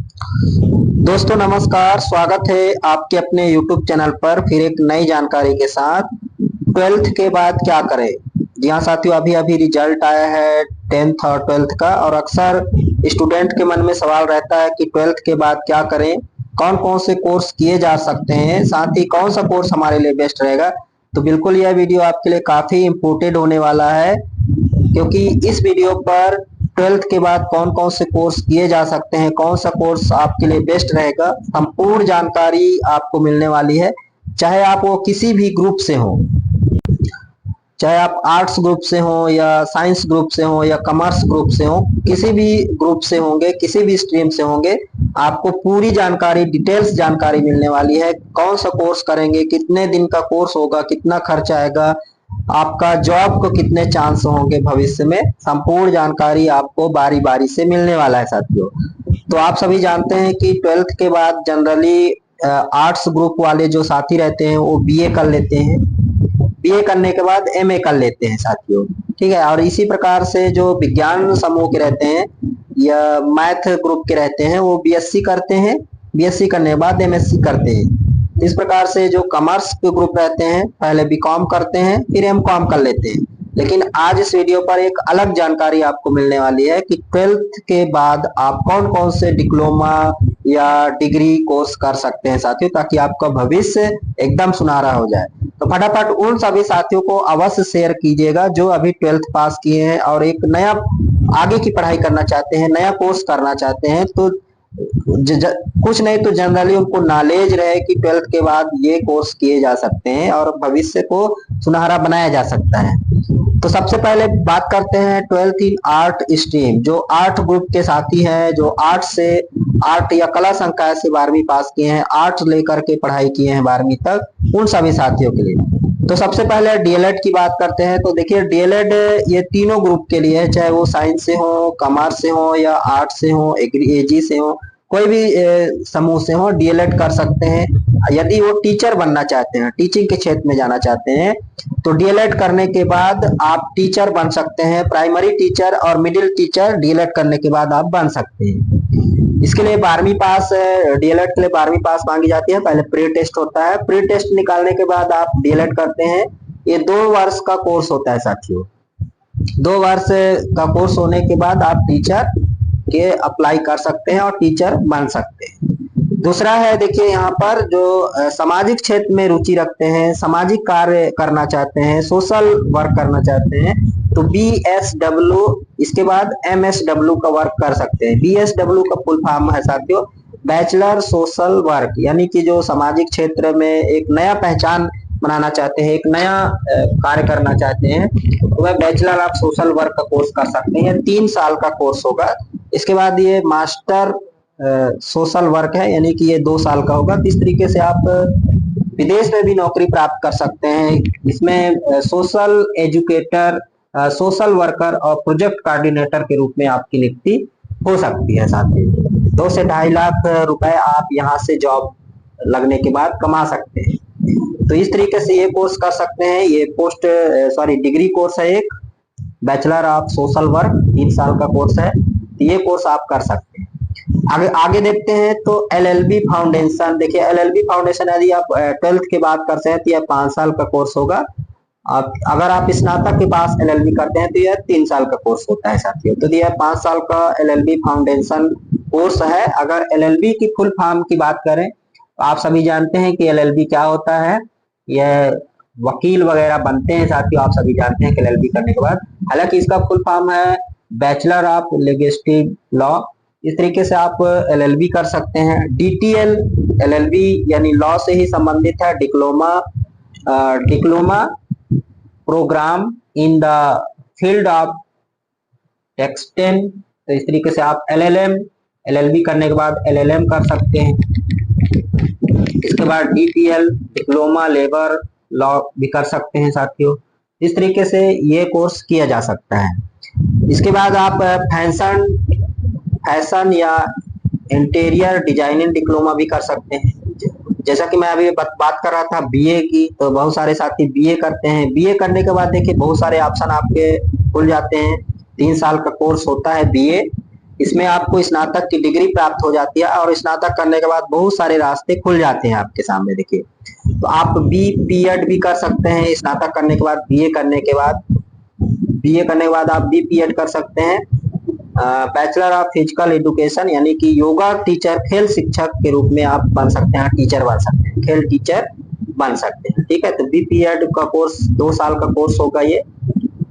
दोस्तों नमस्कार, स्वागत है आपके अपने YouTube चैनल पर फिर एक नई जानकारी के साथ। 12th के बाद क्या करें। जी हाँ साथियों, अभी अभी रिजल्ट आया है 10th और 12th का, और अक्सर स्टूडेंट के मन में सवाल रहता है कि 12th के बाद क्या करें, कौन कौन से कोर्स किए जा सकते हैं, साथ ही कौन सा कोर्स हमारे लिए बेस्ट रहेगा। तो बिल्कुल यह वीडियो आपके लिए काफी इम्पोर्टेंट होने वाला है, क्योंकि इस वीडियो पर 12th के बाद कौन कौन से कोर्स किए जा सकते हैं, कौन सा कोर्स आपके लिए बेस्ट रहेगा, संपूर्ण जानकारी आपको मिलने वाली है। चाहे आप वो किसी भी ग्रुप से हो, चाहे आप आर्ट्स ग्रुप से हो या साइंस ग्रुप से हो या कॉमर्स ग्रुप से हो, किसी भी ग्रुप से होंगे, किसी भी स्ट्रीम से होंगे, आपको पूरी जानकारी, डिटेल्स जानकारी मिलने वाली है। कौन सा कोर्स करेंगे, कितने दिन का कोर्स होगा, कितना खर्चा आएगा, आपका जॉब को कितने चांस होंगे भविष्य में, संपूर्ण जानकारी आपको बारी बारी से मिलने वाला है साथियों। तो आप सभी जानते हैं कि 12th के बाद जनरली आर्ट्स ग्रुप वाले जो साथी रहते हैं वो बीए कर लेते हैं, बीए करने के बाद एमए कर लेते हैं साथियों, ठीक है। और इसी प्रकार से जो विज्ञान समूह के रहते हैं या मैथ ग्रुप के रहते हैं वो बीएससी करते हैं, बीएससी करने के बाद एमएससी करते हैं। इस प्रकार से जो कॉमर्स के ग्रुप रहते हैं पहले बीकॉम करते हैं फिर एमकॉम कर लेते हैं। लेकिन आज इस वीडियो पर एक अलग जानकारी आपको मिलने वाली है कि 12th के बाद आप कौन कौन से डिप्लोमा या डिग्री कोर्स कर सकते हैं साथियों, ताकि आपका भविष्य एकदम सुनहरा हो जाए। तो फटाफट उन सभी साथियों को अवश्य शेयर कीजिएगा जो अभी 12th पास किए हैं और एक नया आगे की पढ़ाई करना चाहते हैं, नया कोर्स करना चाहते हैं। तो कुछ नहीं तो जनरली उनको नॉलेज रहे कि 12th के बाद ये कोर्स किए जा सकते हैं और भविष्य को सुनहरा बनाया जा सकता है। तो सबसे पहले बात करते हैं 12th इन आर्ट स्ट्रीम, जो आर्ट ग्रुप के साथी हैं, जो आर्ट से आर्ट या कला संकाय से 12वीं पास किए हैं, आर्ट लेकर के पढ़ाई किए हैं 12वीं तक, उन सभी साथियों के लिए। तो सबसे पहले डीएलएड की बात करते हैं। तो देखिए डीएलएड ये तीनों ग्रुप के लिए है, चाहे वो साइंस से हो, कॉमर्स से हो या आर्ट से हो, एजी से हो, कोई भी समूह से हो, डीएलएड कर सकते हैं। यदि वो टीचर बनना चाहते हैं, टीचिंग के क्षेत्र में जाना चाहते हैं, तो डीएलएड करने के बाद आप टीचर बन सकते हैं। प्राइमरी टीचर और मिडिल टीचर डीएलएड करने के बाद आप बन सकते हैं। इसके लिए 12वीं पास, डीएलएड के लिए 12वीं पास मांगी जाती है। पहले प्री टेस्ट होता है, प्री टेस्ट निकालने के बाद आप डीएलएड करते हैं। ये 2 वर्ष का कोर्स होता है साथियों। 2 वर्ष का कोर्स होने के बाद आप टीचर के अप्लाई कर सकते हैं और टीचर बन सकते हैं। दूसरा है, देखिए यहाँ पर जो सामाजिक क्षेत्र में रुचि रखते हैं, सामाजिक कार्य करना चाहते हैं, सोशल वर्क करना चाहते हैं, तो BSW, इसके बाद MSW का वर्क कर सकते हैं। BSW का फुल फॉर्म है साथियों बैचलर सोशल वर्क, यानी कि जो सामाजिक क्षेत्र में एक नया पहचान बनाना चाहते हैं, एक नया कार्य करना चाहते हैं, तो वह बैचलर ऑफ सोशल वर्क का कोर्स कर सकते हैं। 3 साल का कोर्स होगा। इसके बाद ये मास्टर सोशल वर्क है, यानी कि ये 2 साल का होगा। तो इस तरीके से आप विदेश में भी नौकरी प्राप्त कर सकते हैं। इसमें सोशल एजुकेटर, सोशल वर्कर और प्रोजेक्ट कोऑर्डिनेटर के रूप में आपकी नियुक्ति हो सकती है। साथ ही 2 से 2.5 लाख रुपए आप यहाँ से जॉब लगने के बाद कमा सकते हैं। तो इस तरीके से ये कोर्स कर सकते हैं। ये डिग्री कोर्स है, एक बैचलर ऑफ सोशल वर्क, 3 साल का कोर्स है। तो ये कोर्स आप कर सकते हैं। आगे आगे देखते हैं तो LLB फाउंडेशन। देखिए LLB फाउंडेशन यदि आप 12th के बाद करते हैं तो यह 5 साल का कोर्स होगा। अगर आप स्नातक के पास LLB करते हैं तो यह 3 साल का कोर्स होता है साथियों। तो यह 5 साल का LLB फाउंडेशन कोर्स है। अगर LLB की फुल फॉर्म की बात करें तो आप सभी जानते हैं कि LLB क्या होता है। यह वकील वगैरह बनते हैं साथियों, आप सभी जानते हैं कि LLB करने के बाद। हालांकि इसका फुल फॉर्म है बैचलर ऑफ लेजिस्लेटिव लॉ। इस तरीके से आप LLB कर सकते हैं। DTL LLB यानी लॉ से ही संबंधित है, diploma program in the field of textile. तो इस तरीके से आप LLB करने के बाद LLM कर सकते हैं। इसके बाद DTL डिप्लोमा लेबर लॉ भी कर सकते हैं साथियों। इस तरीके से ये कोर्स किया जा सकता है। इसके बाद आप फैशन या इंटीरियर डिजाइनिंग डिप्लोमा भी कर सकते हैं। जैसा कि मैं अभी बात कर रहा था बीए की, तो बहुत सारे साथी बीए करते हैं। बीए करने के बाद देखिए बहुत सारे ऑप्शन आपके खुल जाते हैं। 3 साल का कोर्स होता है बीए। इसमें आपको स्नातक की डिग्री प्राप्त हो जाती है और स्नातक करने के बाद बहुत सारे रास्ते खुल जाते हैं आपके सामने। देखिए, तो आप बी.एड भी कर सकते हैं स्नातक करने के बाद। बीए करने के बाद आप बी.एड कर सकते हैं। बैचलर ऑफ फिजिकल एजुकेशन यानी कि योगा टीचर, खेल शिक्षक के रूप में आप बन सकते हैं, टीचर बन सकते हैं, खेल टीचर बन सकते हैं। ठीक है, तो बी.एड का कोर्स 2 साल का कोर्स होगा ये।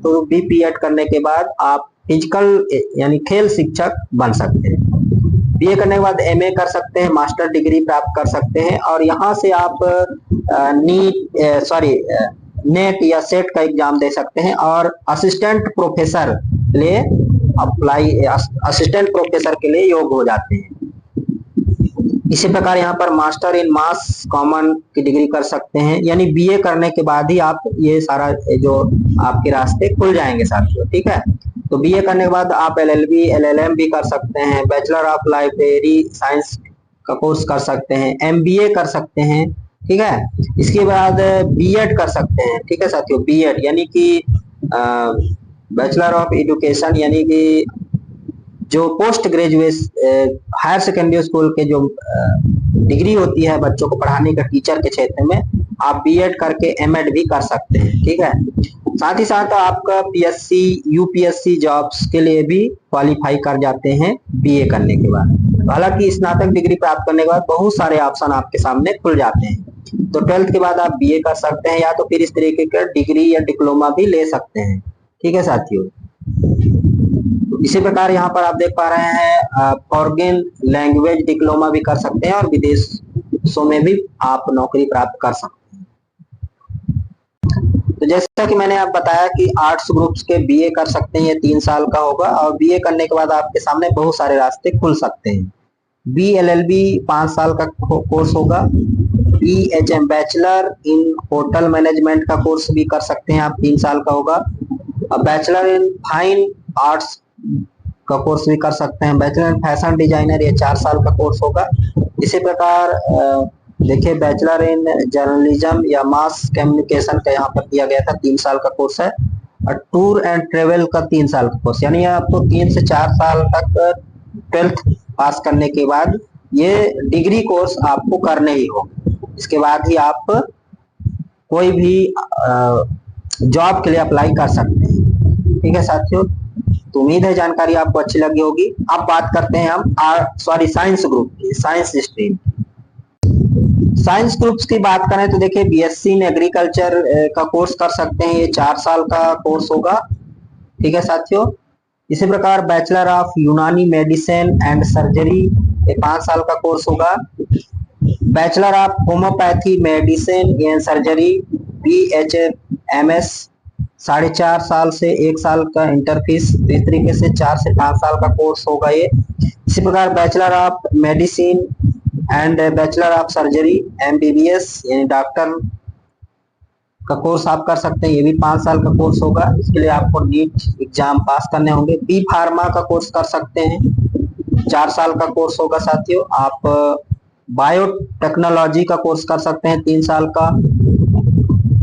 तो बी.एड करने के बाद आप फिजिकल यानी खेल शिक्षक बन सकते हैं। बीए करने के बाद एमए कर सकते हैं, मास्टर डिग्री प्राप्त कर सकते हैं और यहाँ से आप नेट या सेट का एग्जाम दे सकते हैं और असिस्टेंट प्रोफेसर के लिए योग्य हो जाते हैं। इसी प्रकार यहाँ पर मास्टर इन मास कॉमन की डिग्री कर सकते हैं, यानी बीए करने के बाद ही आप ये सारा जो आपके रास्ते खुल जाएंगे साथियों। ठीक है, तो बीए करने के बाद आप एलएलबी, एलएलएम भी कर सकते हैं, बैचलर ऑफ लाइब्रेरी साइंस का कोर्स कर सकते हैं, एमबीए कर सकते हैं। ठीक है, इसके बाद बीएड कर सकते हैं। ठीक है साथियों, बीएड यानी कि बैचलर ऑफ एजुकेशन यानी कि जो post graduate higher secondary school के जो डिग्री होती है बच्चों को पढ़ाने का टीचर के क्षेत्र में, आप बीएड करके एमएड भी कर सकते हैं। ठीक है, साथ ही साथ आपका पीएससी, यूपीएससी जॉब्स के लिए भी क्वालिफाई कर जाते हैं बीए करने के बाद। हालांकि स्नातक डिग्री प्राप्त करने के बाद बहुत सारे ऑप्शन आपके सामने खुल जाते हैं। तो 12th के बाद आप बीए कर सकते हैं या तो फिर इस तरीके का डिग्री या डिप्लोमा भी ले सकते हैं। ठीक है साथियों, इसी प्रकार यहाँ पर आप देख पा रहे हैं फॉरेन लैंग्वेज डिप्लोमा भी कर सकते हैं और विदेशों में भी आप नौकरी प्राप्त कर सकते हैं। तो जैसा कि मैंने आप बताया कि आर्ट्स ग्रुप्स के बीए कर सकते हैं, ये 3 साल का होगा और बीए करने के बाद आपके सामने बहुत सारे रास्ते खुल सकते हैं। बीएलएलबी 5 साल का कोर्स होगा। BHM bachelor in hotel management का कोर्स भी कर सकते हैं आप, 3 साल का होगा। बैचलर इन फाइन आर्ट्स का कोर्स भी कर सकते हैं। बैचलर इन फैशन डिजाइनर, ये 4 साल का कोर्स होगा। इसी प्रकार देखिए, बैचलर इन जर्नलिज्म या मास कम्युनिकेशन का यहाँ पर दिया गया था, 3 साल का कोर्स है। और टूर एंड ट्रेवल का 3 साल का कोर्स, यानी आपको 3 से 4 साल तक 12th पास करने के बाद ये डिग्री कोर्स आपको करने ही होगा। इसके बाद ही आप कोई भी जॉब के लिए अप्लाई कर सकते हैं। ठीक है साथियों, तो उम्मीद है जानकारी आपको अच्छी लगी होगी। अब बात करते हैं हम साइंस ग्रुप की, साइंस स्ट्रीम। साइंस ग्रुप्स की बात करें तो देखिए, बीएससी इन एग्रीकल्चर का कोर्स कर सकते हैं, ये 4 साल का कोर्स होगा। ठीक है साथियों, इसी प्रकार बैचलर ऑफ यूनानी मेडिसिन एंड सर्जरी, ये 5 साल का कोर्स होगा। Bachelor of homeopathy medicine and surgery, BHMS, 4.5 साल से 1 साल का इंटरफीस, तो इस तरीके से 4 से 5 साल का कोर्स होगा ये। इसी प्रकार bachelor of medicine and bachelor of surgery, MBBS यानी डॉक्टर का कोर्स आप कर सकते हैं, ये भी 5 साल का कोर्स होगा। इसके लिए आपको नीट एग्जाम पास करने होंगे। बी फार्मा का कोर्स कर सकते हैं, 4 साल का कोर्स होगा साथियों। आप बायोटेक्नोलॉजी का कोर्स कर सकते हैं, 3 साल का।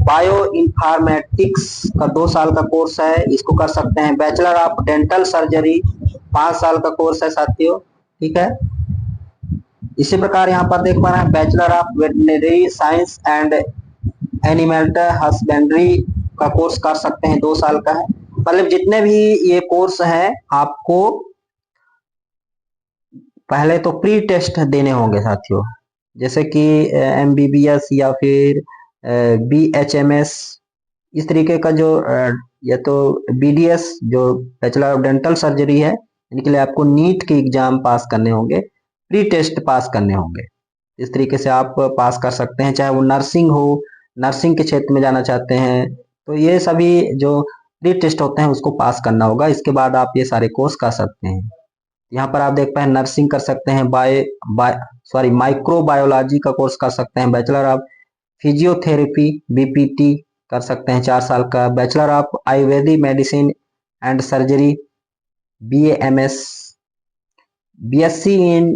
बायो इन्फॉर्मेटिक्स का 2 साल का कोर्स है, इसको कर सकते हैं। बैचलर ऑफ डेंटल सर्जरी 5 साल का कोर्स है साथियों। ठीक है, इसी प्रकार यहाँ पर देख पा रहे हैं bachelor of veterinary science and animal husbandry का कोर्स कर सकते हैं, 2 साल का है। मतलब जितने भी ये कोर्स हैं आपको पहले तो प्री टेस्ट देने होंगे साथियों, जैसे कि MBBS या फिर BHMS, इस तरीके का जो या तो BDS जो बैचलर ऑफ डेंटल सर्जरी है, इनके लिए आपको नीट के एग्जाम पास करने होंगे, प्री टेस्ट पास करने होंगे। इस तरीके से आप पास कर सकते हैं। चाहे वो नर्सिंग हो, नर्सिंग के क्षेत्र में जाना चाहते हैं, तो ये सभी जो प्री टेस्ट होते हैं उसको पास करना होगा। इसके बाद आप ये सारे कोर्स कर सकते हैं। यहाँ पर आप देख पाए नर्सिंग कर सकते हैं, माइक्रोबायोलॉजी का कोर्स कर सकते हैं। बैचलर ऑफ फिजियोथेरेपी BPT कर सकते हैं, 4 साल का। Bachelor of Ayurvedic medicine and surgery BAMS, BSc in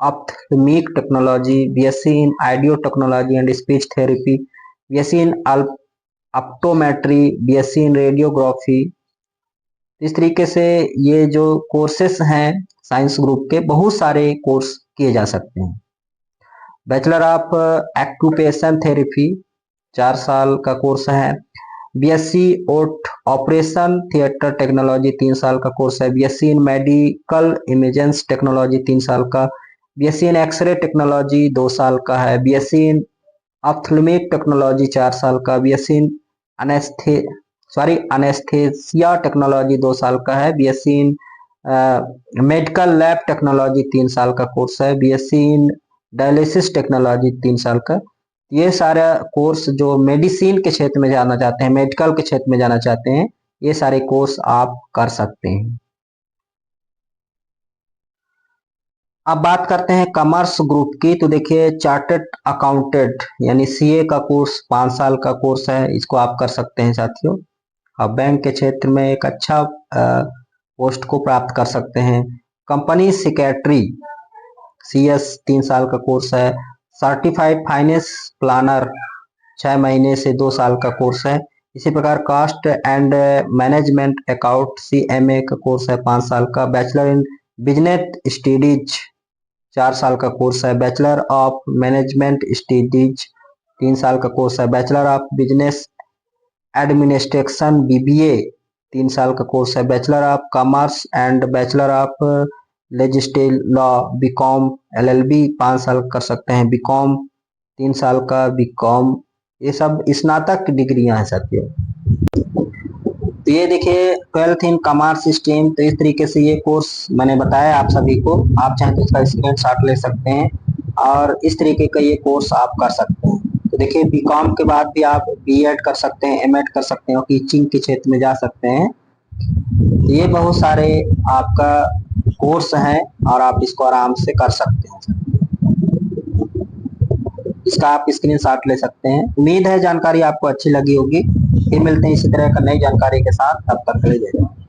ophthalmic technology, BSc in audio technology and speech therapy, BSc in optometry, BSc in radiography, इस तरीके से ये जो कोर्सेस हैं साइंस ग्रुप के, बहुत सारे कोर्स किए जा सकते हैं। बैचलर ऑफ एक्यूपेशन थेरेपी 4 साल का कोर्स है। बीएससी ओट ऑपरेशन थिएटर टेक्नोलॉजी 3 साल का कोर्स है। बीएससी इन मेडिकल इमेजेंस टेक्नोलॉजी 3 साल का। बीएससी इन एक्सरे टेक्नोलॉजी 2 साल का है। बीएससी इन ऑप्थेल्मिक टेक्नोलॉजी 4 साल का। बीएससी इन अनेस्थेसिया टेक्नोलॉजी 2 साल का है। BSc in medical lab technology 3 साल का कोर्स है। बीएससी इन डायलिसिस टेक्नोलॉजी 3 साल का। ये सारा कोर्स जो मेडिसिन के क्षेत्र में जाना चाहते हैं, मेडिकल के क्षेत्र में जाना चाहते हैं, ये सारे कोर्स आप कर सकते हैं। अब बात करते हैं कॉमर्स ग्रुप की। तो देखिए, चार्टर्ड अकाउंटेंट यानी सीए का कोर्स 5 साल का कोर्स है, इसको आप कर सकते हैं साथियों। आप बैंक के क्षेत्र में एक अच्छा पोस्ट को प्राप्त कर सकते हैं। कंपनी सेक्रेटरी सीएस 3 साल का कोर्स है। सर्टिफाइड फाइनेंस प्लानर 6 महीने से 2 साल का कोर्स है। इसी प्रकार cost and management account CMA का कोर्स है 5 साल का। बैचलर इन बिजनेस स्टडीज 4 साल का कोर्स है। बैचलर ऑफ मैनेजमेंट स्टडीज 3 साल का कोर्स है। Bachelor of business administration BBA 3 साल का कोर्स है। Bachelor of commerce and bachelor of legislative law BCom LLB 5 साल कर सकते हैं। बीकॉम 3 साल का। बीकॉम ये सब स्नातक डिग्रियां हैं साथियों। तो ये देखिए 12th इन कॉमर्स स्ट्रीम। तो इस तरीके से ये कोर्स मैंने बताया आप सभी को। आप चाहें तो इसका स्क्रीनशॉट ले सकते हैं और इस तरीके का ये कोर्स आप कर सकते हैं। तो देखिए, बीकॉम के बाद भी आप बीएड कर सकते हैं, एमएड कर सकते हैं और टीचिंग के क्षेत्र में जा सकते हैं। तो ये बहुत सारे आपका कोर्स हैं और आप इसको आराम से कर सकते हैं। इसका आप स्क्रीनशॉट ले सकते हैं। उम्मीद है जानकारी आपको अच्छी लगी होगी। फिर मिलते हैं इसी तरह का नई जानकारी के साथ। तब तक के लिए जय हिंद।